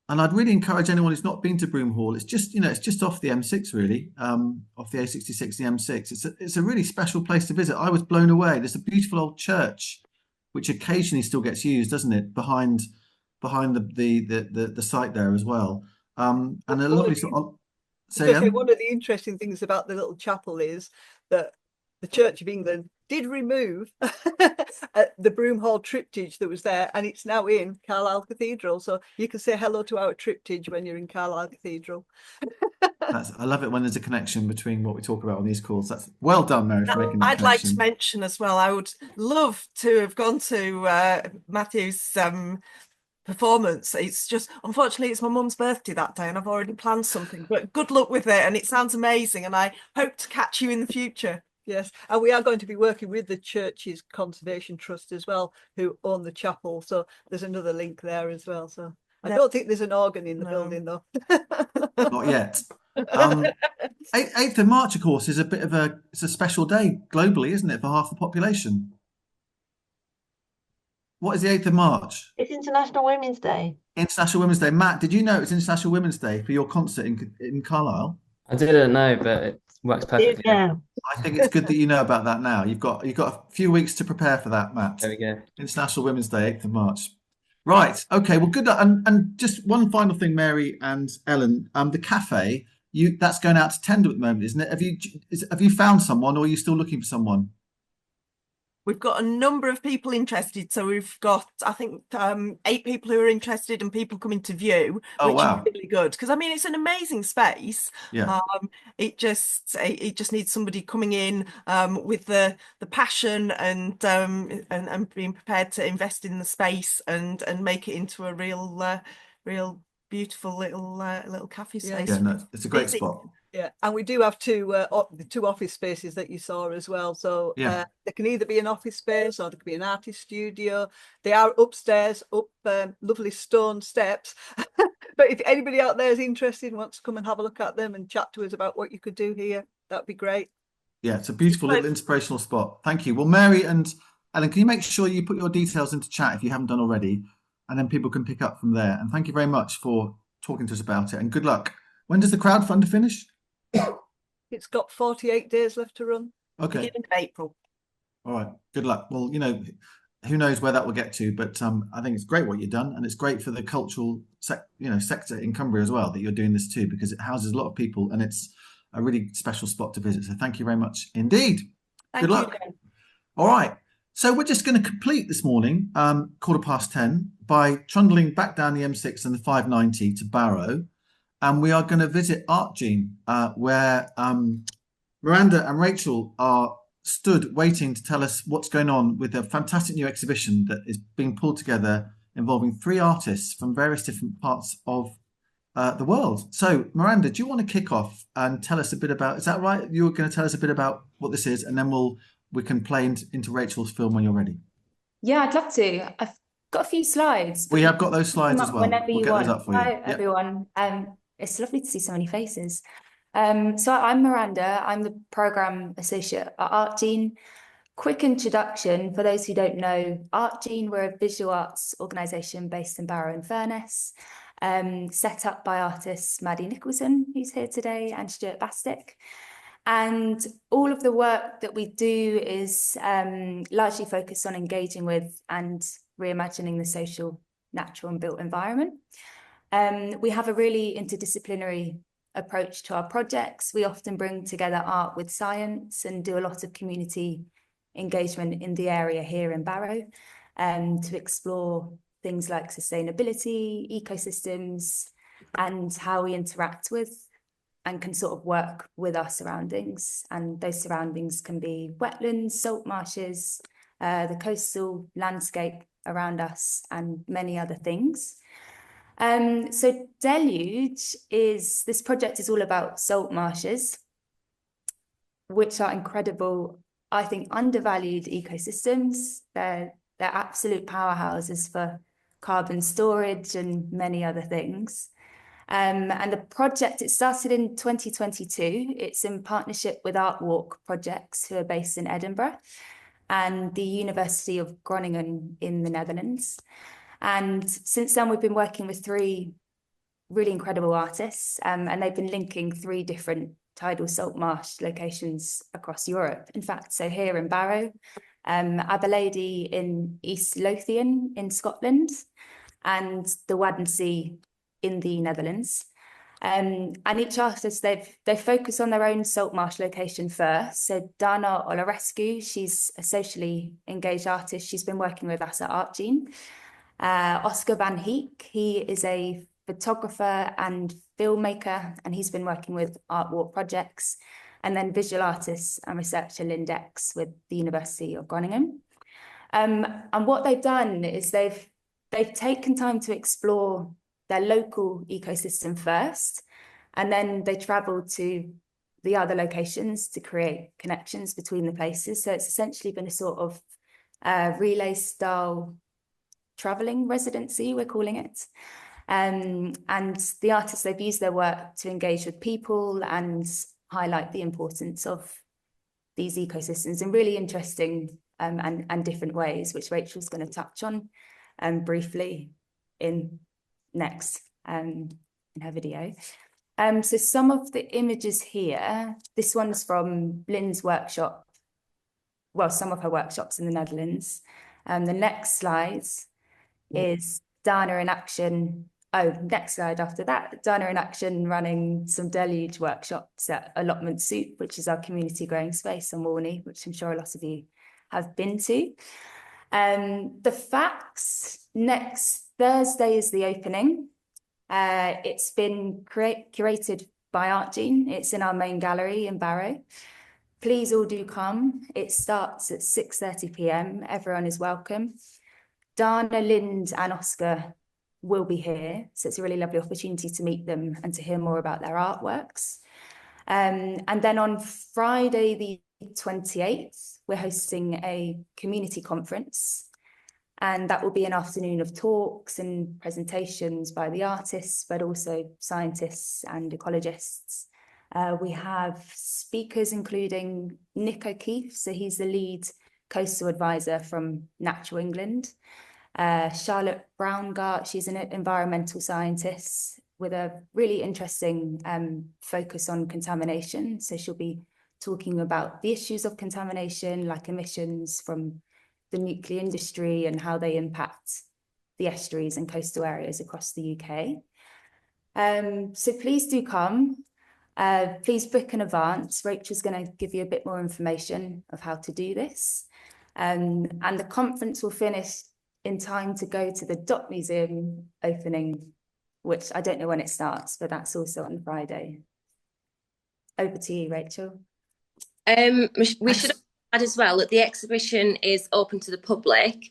I'd really encourage anyone who's not been to Broom Hall. It's just it's just off the M6 really, off the A66, the M6. It's a really special place to visit. I was blown away. There's a beautiful old church, which occasionally still gets used, doesn't it? Behind the site there as well, and a lovely sort of. One of the interesting things about the little chapel is that the Church of England did remove the Broom Hall triptych that was there, and it's now in Carlisle Cathedral. So you can say hello to our triptych when you're in Carlisle Cathedral. I love it when there's a connection between what we talk about on these calls. That's well done, Mary, for making that I'd like to connection. mention as well, I would love to have gone to Matthew's performance. It's just, unfortunately, it's my mum's birthday that day, and I've already planned something. But good luck with it, and it sounds amazing. And I hope to catch you in the future. Yes, and we are going to be working with the church's Conservation Trust as well, who own the chapel. So there's another link there as well. So I don't think there's an organ in the building though. Not yet. 8th of March, of course, is it's a special day globally, isn't it, for half the population? What is the 8th of March? It's International Women's Day. International Women's Day. Matt, did you know it's International Women's Day for your concert in Carlisle? I didn't know, but it works perfectly. Yeah. I think it's good that you know about that now. You've got a few weeks to prepare for that, Matt. There we go. International Women's Day, 8th of March. Right. Okay. Well, good luck. And just one final thing, Mary and Ellen. The cafe, that's going out to tender at the moment, isn't it? Have you found someone, or are you still looking for someone? We've got a number of people interested. So we've got, I think, 8 people who are interested and people coming to view, Oh, which wow. is really good. Because I mean, it's an amazing space. Yeah. It just needs somebody coming in with the passion and being prepared to invest in the space and make it into a real beautiful little cafe space. Yeah, no, it's a great spot. Yeah, and we do have two office spaces that you saw as well. So Yeah. there can either be an office space or there could be an artist studio. They are upstairs, up lovely stone steps. But if anybody out there is interested and wants to come and have a look at them and chat to us about what you could do here, that'd be great. Yeah, it's a beautiful little inspirational spot. Thank you. Well, Mary and Ellen, can you make sure you put your details into chat if you haven't done already, and then people can pick up from there. And thank you very much for talking to us about it, and good luck. When does the crowdfunder finish? It's got 48 days left to run. Okay. Beginning of April. All right. Good luck. Well, who knows where that will get to, but I think it's great what you've done, and it's great for the cultural sector in Cumbria as well that you're doing this too, because it houses a lot of people and it's a really special spot to visit. So thank you very much indeed. Good luck. All right. So we're just going to complete this morning, 10:15, by trundling back down the M6 and the 590 to Barrow. And we are going to visit Art Gene, where Miranda and Rachael are stood waiting to tell us what's going on with a fantastic new exhibition that is being pulled together involving 3 artists from various different parts of the world. So, Miranda, do you want to kick off and tell us a bit about, is that right? You're going to tell us a bit about what this is, and then we can play into Rachael's film when you're ready. Yeah, I'd love to. I've got a few slides. We have got those slides as well. Whenever We'll you get want. those up for you. Hi, Yep. everyone. It's lovely to see so many faces. So I'm Miranda. I'm the Programme Associate at Art Gene. Quick introduction for those who don't know, Art Gene, we're a visual arts organisation based in Barrow in Furness, set up by artists Maddie Nicholson, who's here today, and Stuart Bastick. And all of the work that we do is largely focused on engaging with and reimagining the social, natural and built environment. We have a really interdisciplinary approach to our projects. We often bring together art with science and do a lot of community engagement in the area here in Barrow to explore things like sustainability, ecosystems, and how we interact with and can sort of work with our surroundings. And those surroundings can be wetlands, salt marshes, the coastal landscape around us, and many other things. So Deluge this project is all about salt marshes, which are incredible, I think, undervalued ecosystems. They're absolute powerhouses for carbon storage and many other things. And the project, it started in 2022. It's in partnership with Art Walk projects, who are based in Edinburgh, and the University of Groningen in the Netherlands. And since then, we've been working with 3 really incredible artists, and they've been linking 3 different tidal salt marsh locations across Europe. In fact, so here in Barrow, Aberlady in East Lothian in Scotland, and the Wadden Sea in the Netherlands. And each artist, they focus on their own salt marsh location first. So Dana Olarescu, she's a socially engaged artist. She's been working with us at Art Gene. Oscar Van Heek, he is a photographer and filmmaker, and he's been working with Art Walk projects. And then visual artist and researcher Lindex with the University of Groningen. And what they've done is they've taken time to explore their local ecosystem first, and then they travel to the other locations to create connections between the places. So it's essentially been a sort of relay style traveling residency, we're calling it. And the artists, they've used their work to engage with people and highlight the importance of these ecosystems in really interesting and different ways, which Rachel's going to touch on briefly in next in her video. So some of the images here, this one's from Lynn's workshop, well, some of her workshops in the Netherlands. The next slide is Dana in action. Oh, next slide after that, Dana in action running some Deluge workshops at Allotment Soup, which is our community growing space on Walney, which I'm sure a lot of you have been to. The facts, next Thursday is the opening. It's been curated by Art Gene. It's in our main gallery in Barrow. Please all do come. It starts at 6:30 p.m. Everyone is welcome. Dana, Lind and Oscar will be here. So it's a really lovely opportunity to meet them and to hear more about their artworks. And then on Friday, the 28th, we're hosting a community conference. And that will be an afternoon of talks and presentations by the artists, but also scientists and ecologists. We have speakers including Nick O'Keefe, so he's the lead coastal advisor from Natural England. Charlotte Braungart, she's an environmental scientist with a really interesting focus on contamination. So she'll be talking about the issues of contamination, like emissions from the nuclear industry and how they impact the estuaries and coastal areas across the UK. So please do come. Please book in advance. Rachel's going to give you a bit more information of how to do this. And the conference will finish in time to go to the Dot Museum opening, which I don't know when it starts, but that's also on Friday. Over to you, Rachel. We should add as well that the exhibition is open to the public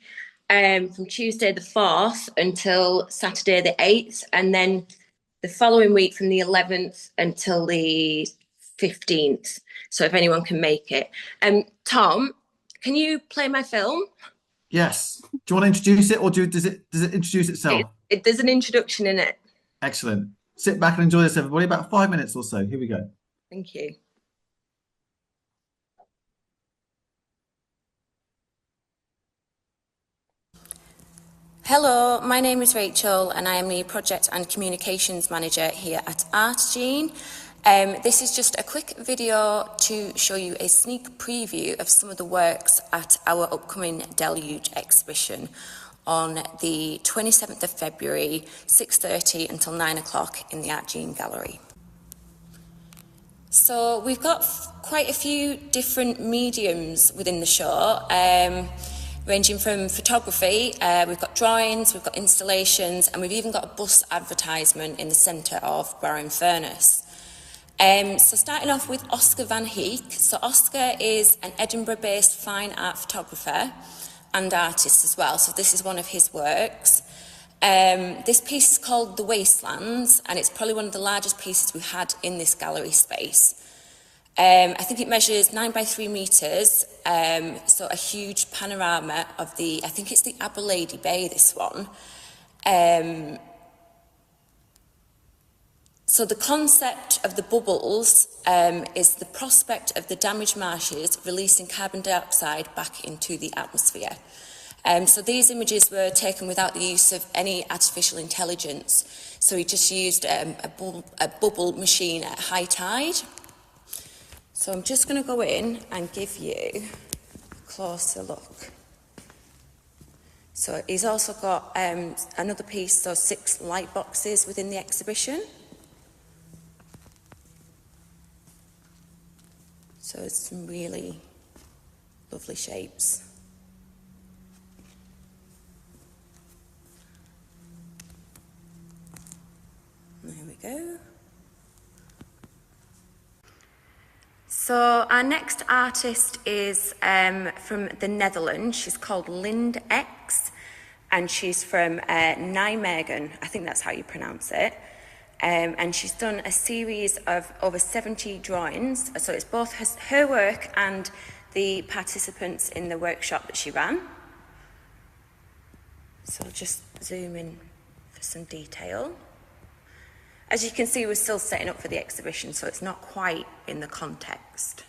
from Tuesday the 4th until Saturday the 8th, and then the following week from the 11th until the 15th. So if anyone can make it. Tom, can you play my film? Yes. Do you want to introduce it, or does it introduce itself? There's an introduction in it. Excellent. Sit back and enjoy this, everybody. About 5 minutes or so. Here we go. Thank you. Hello, my name is Rachael and I am the Project and Communications Manager here at Art Gene. This is just a quick video to show you a sneak preview of some of the works at our upcoming Deluge exhibition on the 27th of February, 6:30 until 9 o'clock in the Art Gene Gallery. So we've got quite a few different mediums within the show, ranging from photography, we've got drawings, we've got installations, and we've even got a bus advertisement in the centre of Barrow Furnace. So starting off with Oscar van Heek. So Oscar is an Edinburgh-based fine art photographer and artist as well. So this is one of his works. This piece is called The Wastelands, and it's probably one of the largest pieces we've had in this gallery space. I think it measures 9 by 3 metres, so a huge panorama of I think it's the Aberlady Bay, this one. So the concept of the bubbles is the prospect of the damaged marshes releasing carbon dioxide back into the atmosphere. So these images were taken without the use of any artificial intelligence. So he just used a bubble machine at high tide. So I'm just going to go in and give you a closer look. So he's also got another piece, so 6 light boxes within the exhibition. So it's some really lovely shapes. There we go. So our next artist is from the Netherlands. She's called Lind X, and she's from Nijmegen. I think that's how you pronounce it. And she's done a series of over 70 drawings. So it's both her work and the participants in the workshop that she ran. So I'll just zoom in for some detail. As you can see, we're still setting up for the exhibition, so it's not quite in the context.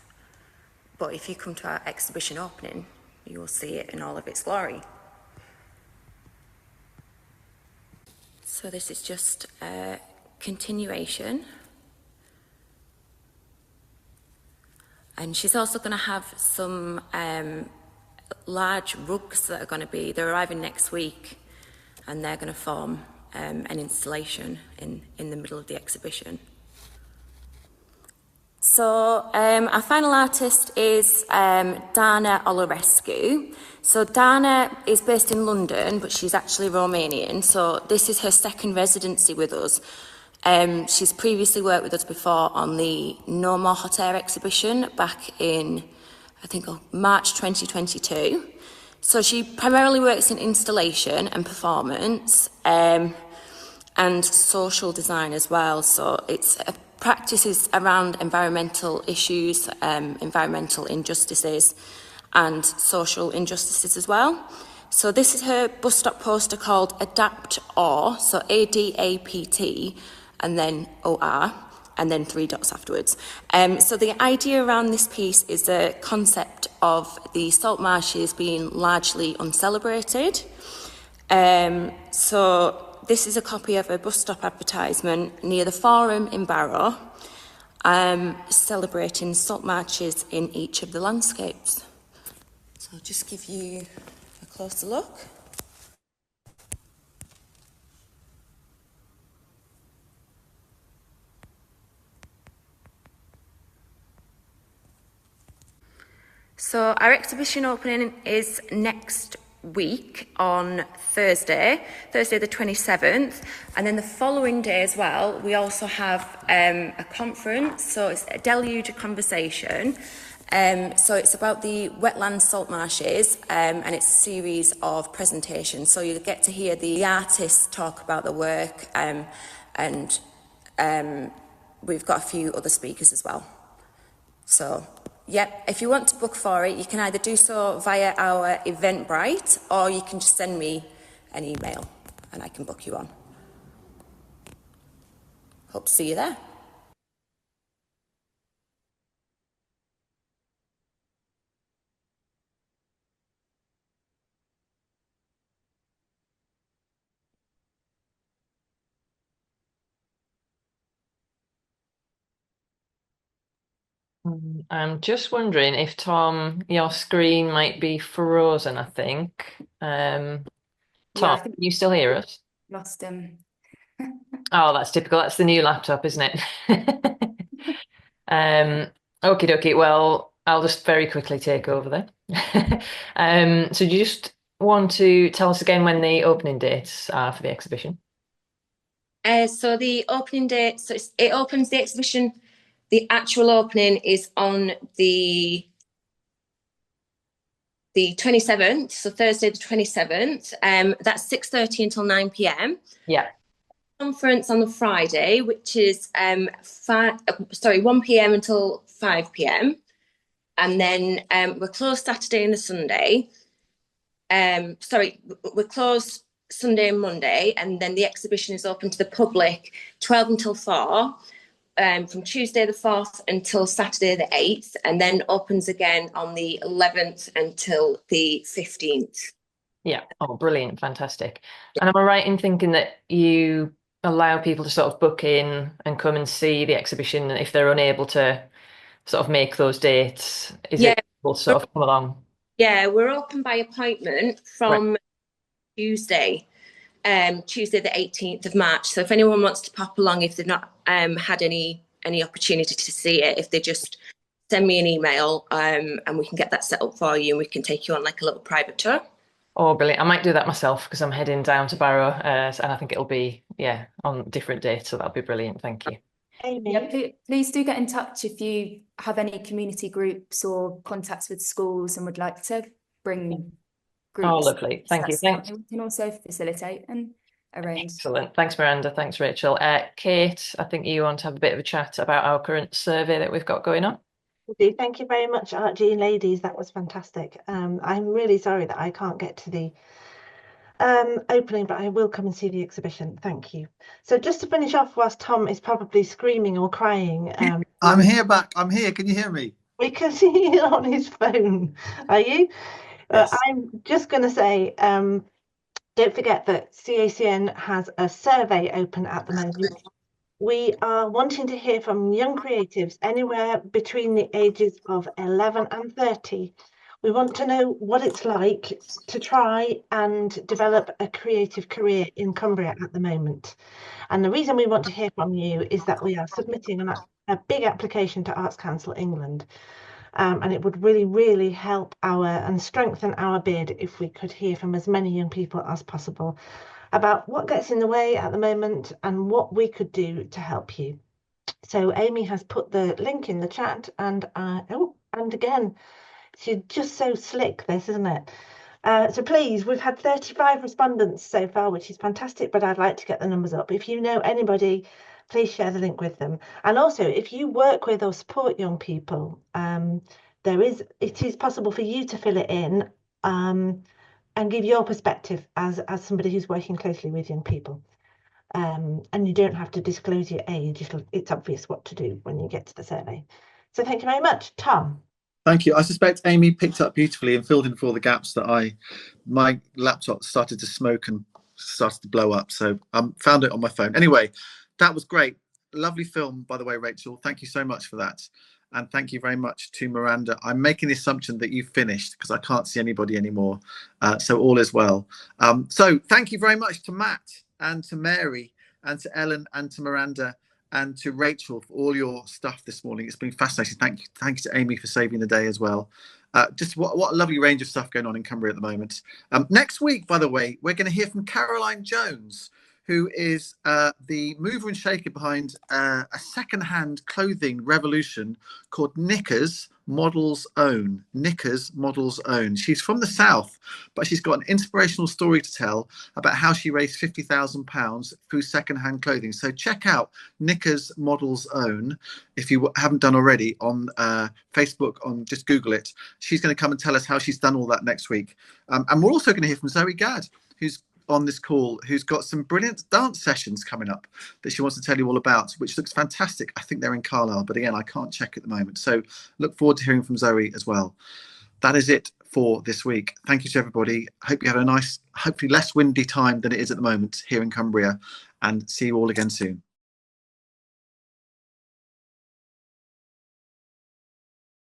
But if you come to our exhibition opening, you will see it in all of its glory. So this is just a continuation. And she's also going to have some large rugs that are going to be, they're arriving next week, and they're going to form an installation in the middle of the exhibition. So our final artist is Dana Olarescu. So Dana is based in London, but she's actually Romanian. So this is her second residency with us. She's previously worked with us before on the No More Hot Air exhibition back in, I think, March 2022. So she primarily works in installation and performance and social design as well. So it's practices around environmental issues, environmental injustices and social injustices as well. So this is her bus stop poster called Adapt Or, so ADAPT and then OR, and then 3 dots afterwards. So the idea around this piece is the concept of the salt marshes being largely uncelebrated. So this is a copy of a bus stop advertisement near the Forum in Barrow, celebrating salt marshes in each of the landscapes. So I'll just give you a closer look. So our exhibition opening is next week on Thursday the 27th, and then the following day as well we also have a conference. So it's a Deluge conversation. So it's about the wetland salt marshes, and it's a series of presentations. So you get to hear the artists talk about the work, and we've got a few other speakers as well. So, yep, if you want to book for it, you can either do so via our Eventbrite, or you can just send me an email and I can book you on. Hope to see you there. I'm just wondering if, Tom, your screen might be frozen, I think. Tom, Yeah, I think can you still hear us? lost him. Oh, that's typical. That's the new laptop, isn't it? Okie dokie. Well, I'll just very quickly take over then. So do you just want to tell us again when the opening dates are for the exhibition? So the opening date, so it opens the exhibition. The actual opening is on the 27th, so Thursday the 27th. That's 6:30 until 9 p.m. Yeah. Conference on the Friday, which is 1 p.m. until 5 p.m. And then we're closed Saturday and the Sunday. We're closed Sunday and Monday, and then the exhibition is open to the public 12 until 4. From Tuesday the 4th until Saturday the 8th, and then opens again on the 11th until the 15th. Yeah. Oh, brilliant. Fantastic. And am I right in thinking that you allow people to sort of book in and come and see the exhibition if they're unable to sort of make those dates? Is it able to sort of come along? Yeah, we're open by appointment from Tuesday the 18th of March. So if anyone wants to pop along, if they've not had any opportunity to see it, if they just send me an email and we can get that set up for you, and we can take you on like a little private tour. Oh, brilliant. I might do that myself because I'm heading down to Barrow, and I think it'll be, on different dates. So that'll be brilliant. Thank you. Amy. Yeah, please do get in touch if you have any community groups or contacts with schools and would like to bring groups. Oh, lovely. Thank you. Thanks. We can also facilitate. And arrange. Excellent. Thanks, Miranda. Thanks, Rachel. Kate, I think you want to have a bit of a chat about our current survey that we've got going on. Thank you very much, Archie and ladies. That was fantastic. I'm really sorry that I can't get to the opening, but I will come and see the exhibition. Thank you. So just to finish off, whilst Tom is probably screaming or crying. I'm here back. I'm here. Can you hear me? We can see you on his phone. Are you? Yes. I'm just going to say, don't forget that CACN has a survey open at the moment. We are wanting to hear from young creatives anywhere between the ages of 11 and 30. We want to know what it's like to try and develop a creative career in Cumbria at the moment. And the reason we want to hear from you is that we are submitting a big application to Arts Council England. And it would really, really help and strengthen our bid if we could hear from as many young people as possible about what gets in the way at the moment and what we could do to help you. So Amy has put the link in the chat, and and again, she's just so slick, this, isn't it? So please, we've had 35 respondents so far, which is fantastic, but I'd like to get the numbers up. If you know anybody, please share the link with them. And also, if you work with or support young people, it is possible for you to fill it in and give your perspective as somebody who's working closely with young people. And you don't have to disclose your age. It's obvious what to do when you get to the survey. So thank you very much. Tom. Thank you. I suspect Amy picked up beautifully and filled in for all the gaps that my laptop started to smoke and started to blow up. So found it on my phone. Anyway, that was great. Lovely film, by the way, Rachel. Thank you so much for that. And thank you very much to Miranda. I'm making the assumption that you've finished because I can't see anybody anymore. So all is well. So thank you very much to Matt and to Mary and to Ellen and to Miranda and to Rachel for all your stuff this morning. It's been fascinating. Thank you to Amy for saving the day as well. Just what a lovely range of stuff going on in Cumbria at the moment. Next week, by the way, we're going to hear from Caroline Jones, who is the mover and shaker behind a second-hand clothing revolution called Knickers Models Own. Knickers Models Own. She's from the South, but she's got an inspirational story to tell about how she raised £50,000 through second-hand clothing. So check out Knickers Models Own if you haven't done already on Facebook. Just Google it. She's going to come and tell us how she's done all that next week. And we're also going to hear from Zoe Gadd, who's on this call, who's got some brilliant dance sessions coming up that she wants to tell you all about, which looks fantastic. I think they're in Carlisle, but again, I can't check at the moment. So look forward to hearing from Zoe as well. That is it for this week. Thank you to everybody. I hope you have a nice, hopefully less windy time than it is at the moment here in Cumbria, and see you all again soon.